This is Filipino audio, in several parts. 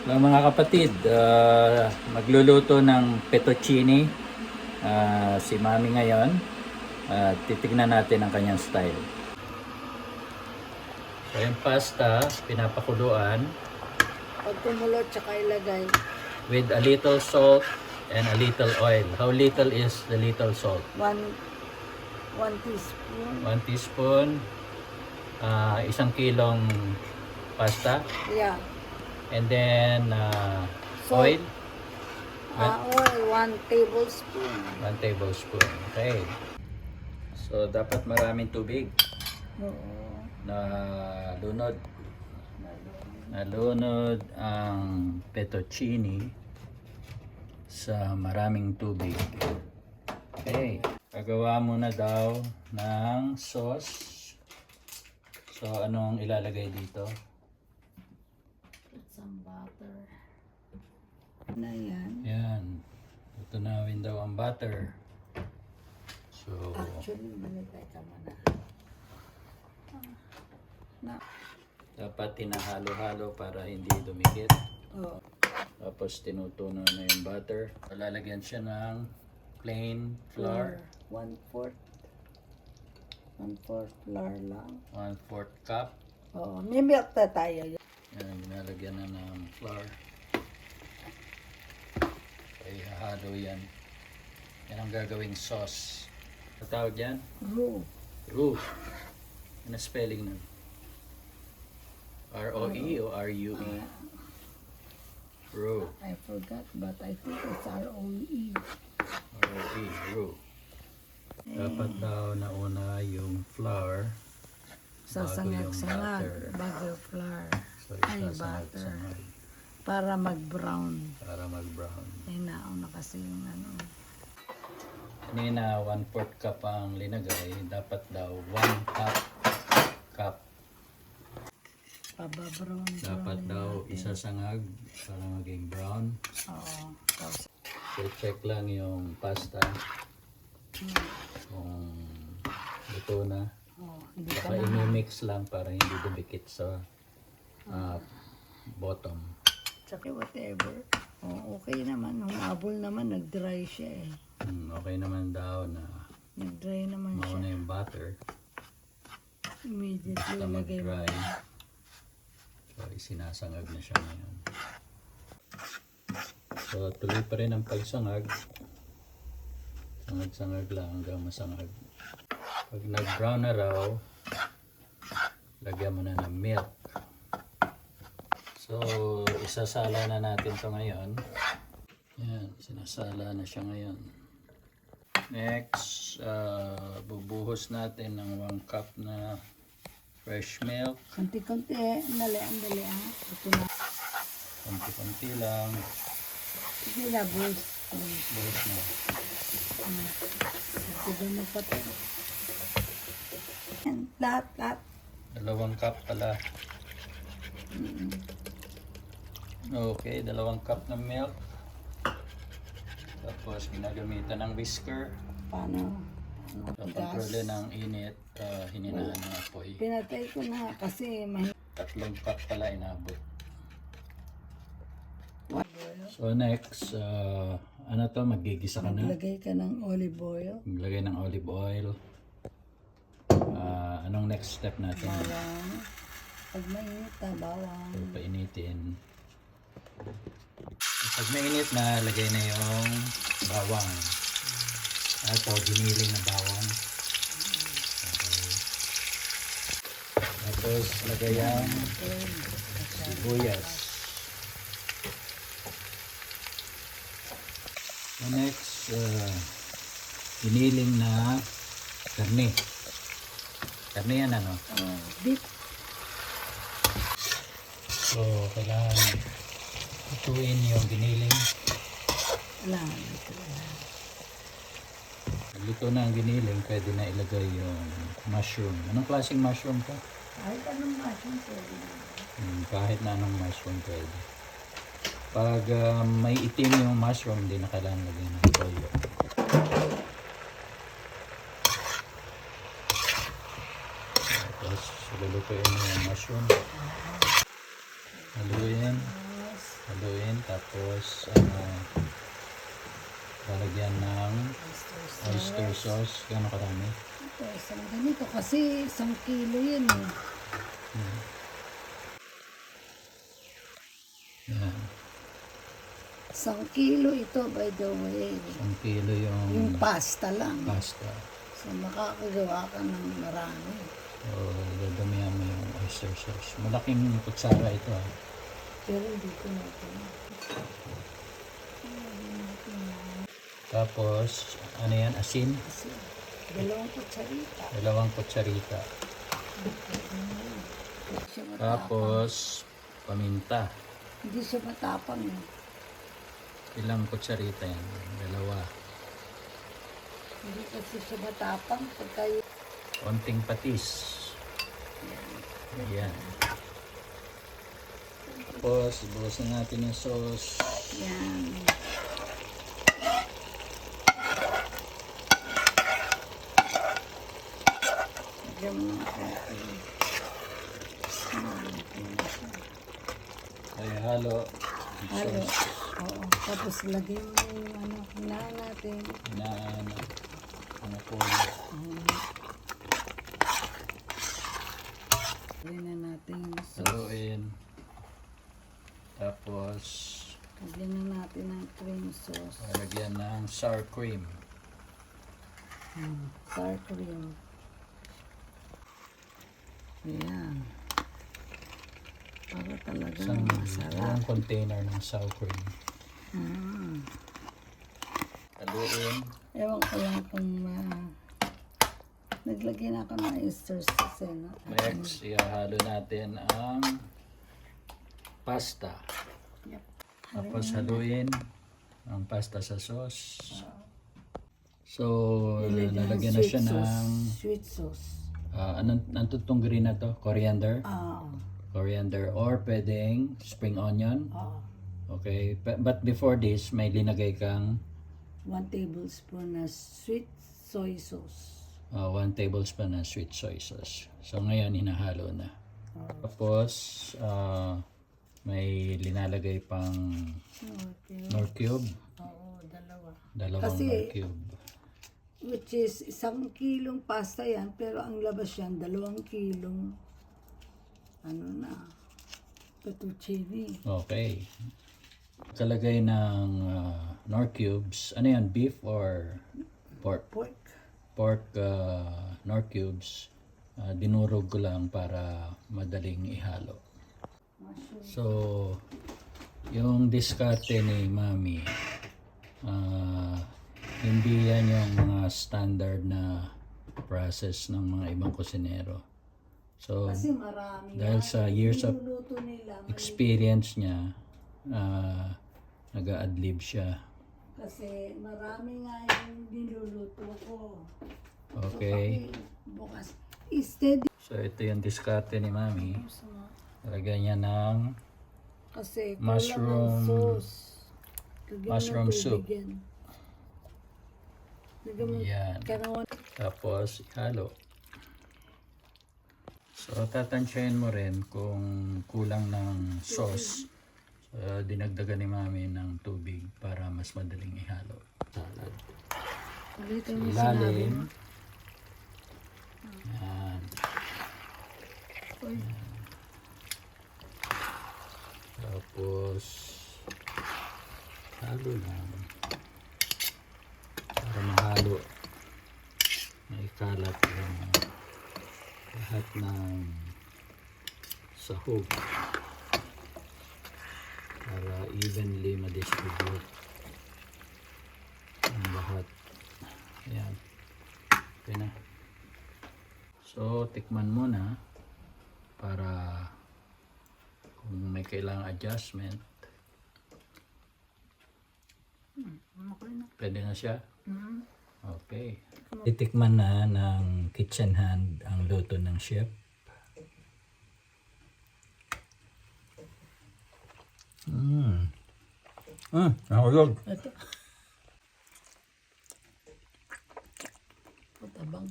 Hello mga kapatid, magluluto ng fettuccine si Mami ngayon. Titignan natin ang kanyang style. So yung pasta, pinapakuluan Pag kumulo, tsaka ilagay. with a little salt and a little oil. How little is the little salt? 1 teaspoon. 1 teaspoon, 1 kilong pasta. Yeah. And then Salt. oil, Oil, 1 tablespoon. 1 tablespoon. Okay. So dapat maraming tubig. Oo. Nalunod ang fettuccine sa maraming tubig. Okay. Gagawa muna daw ng sauce. So anong ilalagay dito? Put some butter. Na yan. Yan. Tutunawin daw ang butter. So Actually, manitay ka muna. dapat tinahalo-halo para hindi dumikit. Oo. Tapos tinutunaw na yung butter. Lalagyan siya ng plain flour. 1/4. 1/4 flour lang. 1/4 cup. Oo. May milk na tayo. Yan, ginalagyan na ng flour. Ay, hahalo yan. Yan ang gagawing sauce. Patawag yan? Roux. Roux. Ano spelling nun? R-O-E o R-U-E? Roux. I forgot, but I think it's R-O-E. R-O-E. Roux. Dapat daw nauna yung flour Sasangag-sangag. Bago flour. So, Ay, butter. isasangag-sangag Para mag-brown. para mag-brown. Ay, nauna kasi yung ano. Kanina, 1/4 cup ang linagay. Dapat daw 1 cup. Pababrown. Dapat daw isasangag para maging brown. Oo. Tapos, So, check lang yung pasta. Kung luto na. hindi pa Saka na. i-mix lang para hindi dumikit sa bottom. Tsaka whatever. Okay naman. Humabol naman. Nag-dry siya eh. Okay naman daw na Nag-dry naman siya. mauna yung butter. Immediately Basta lagay mo. mag-dry. So, isinasangag na siya ngayon. So, tuloy pa rin ang pagsangag. Sangag-sangag lang hanggang masangag. Pag nag-brown na raw, lagyan mo na ng milk. So, isasala na natin to ngayon. Yan, sinasala na siya ngayon. Next, bubuhos natin ng 1 cup na fresh milk. Konti-konti. Andali ha. Ito na. Konti-konti lang. Sige na, boys. Buhos na. Ito mo pa ito. Lahat. 2 cup pala. Okay, 2 cup ng milk. Tapos ginagamitan ng whisker. Paano? So, kontrolin ng init, hininahan ng apoy. Pinatay ko na kasi 3 cup pala inabot. So next, ano to, magigisa ka na. maglagay ka ng olive oil. Maglagay ng olive oil. Anong next step natin? Bawang. Pag mainit na, bawang. So, painitin. Pag mainit na, lagay na yung bawang. Ito, giniling na bawang. Okay. Tapos, lagay ang sibuyas. So, next, giniling na karne. Karne yan, ano? Beef. So, kailangan ituin yung giniling. Lang. Luto na ang giniling, pwede na ilagay yung mushroom. Anong klaseng mushroom to? Kahit anong mushroom pwede na. Kahit na anong mushroom pwede. Pag may itim yung mushroom, hindi na kailangan lagyan ng toyo. Tapos, lulutuin mo yung mushroom. Haluin. Tapos, lalagyan ng oyster sauce. Gano'ng karami? Ito, isang ganito. Kasi 1 kilo yun eh. Yan. 1 kilo ito, by the way. 1 kilo yung Yung pasta lang. pasta. So, makakagawa ka ng marami. So, dadamihan mo yung oyster sauce. Malaking kutsara ito ah. Pero hindi ko natin. Tapos, ano yan? Asin? Kasi, 2 kutsarita. 2 kutsarita. Hindi siya matapang. Tapos, paminta. Hindi siya matapang eh. Ilang kutsarita yan? 2. Hindi kasi siya matapang pagka Konting patis. Ayan. Tapos, ibuhusan natin yung sauce. yan. Lagyan mo ng konti. Ay, halo. Yung Halo. sauce. Oo. Tapos lagyan mo yung ano, hinaan natin. Ano po. Lagyan na natin yung sauce. Haluin. Tapos, Lagyan na natin ng cream sauce. lagyan ng sour cream. Sour cream. Ayan. Para talagang masarap. Isang container ng sour cream. Mm. Haluin. Ewan ko lang kung naglagay na ako ng oyster sauce eh, no? Next, ihahalo natin ang pasta. Yep. Tapos haluin ang pasta sa sauce. So, nalagyan na siya ng sweet sauce. anong tutong green na to? Coriander? Ah, Coriander or pwedeng spring onion. oo. Okay, but before this, may linagay kang 1 tablespoon na sweet soy sauce. 1 tablespoon ng sweet soy sauce. So ngayon, hinahalo na. Tapos, may linalagay pang Okay. Knorr cube. Oo, 2. 2 Kasi- Knorr cube. Which is 1 kilong pasta yan, pero ang labas yan, 2 kilong ano na, fettuccine. Okay. Kalagay ng Knorr cubes. Ano yan? Beef or pork? Pork. Pork Knorr cubes. Dinurog ko lang para madaling ihalo. Mushroom. So, yung diskarte ni Mami, hindi yan yung mga standard na process ng mga ibang kusinero. So, Kasi marami dahil nga, sa years of niluluto nila. experience niya, nag-a-adlib siya. Kasi marami nga yung niluluto ko. Okay. Bukas. Steady. So, ito yung diskarte ni Mami. Lagyan niya ng Kasi Mushroom- kulang ng sauce. Lagyan mo ng mushroom tubig soup. yan. Lagyan mo yan. kanawan. Tapos, ihalo. So, tatansyahin mo rin kung kulang ng sauce. So, dinagdagan ni Mami ng tubig para mas madaling ihalo. Salad. Ulitin mo sinabi mo. Ilalim. Yan. Uy, Tapos, halo lang. Para mahalo. Maikalat yung lahat ng sahog. Para evenly ma-distribute ang lahat. Ayan. Okay na. So, tikman mo na para kung may kailangang adjustment, okay na. pwede na siya. Mm. Okay. Titikman na ng kitchen hand ang luto ng chef. Nahulog. Ito. Patabang.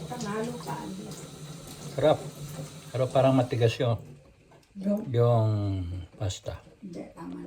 Panalo ka. Sarap. Pero parang matigas yung pasta. Hindi, tama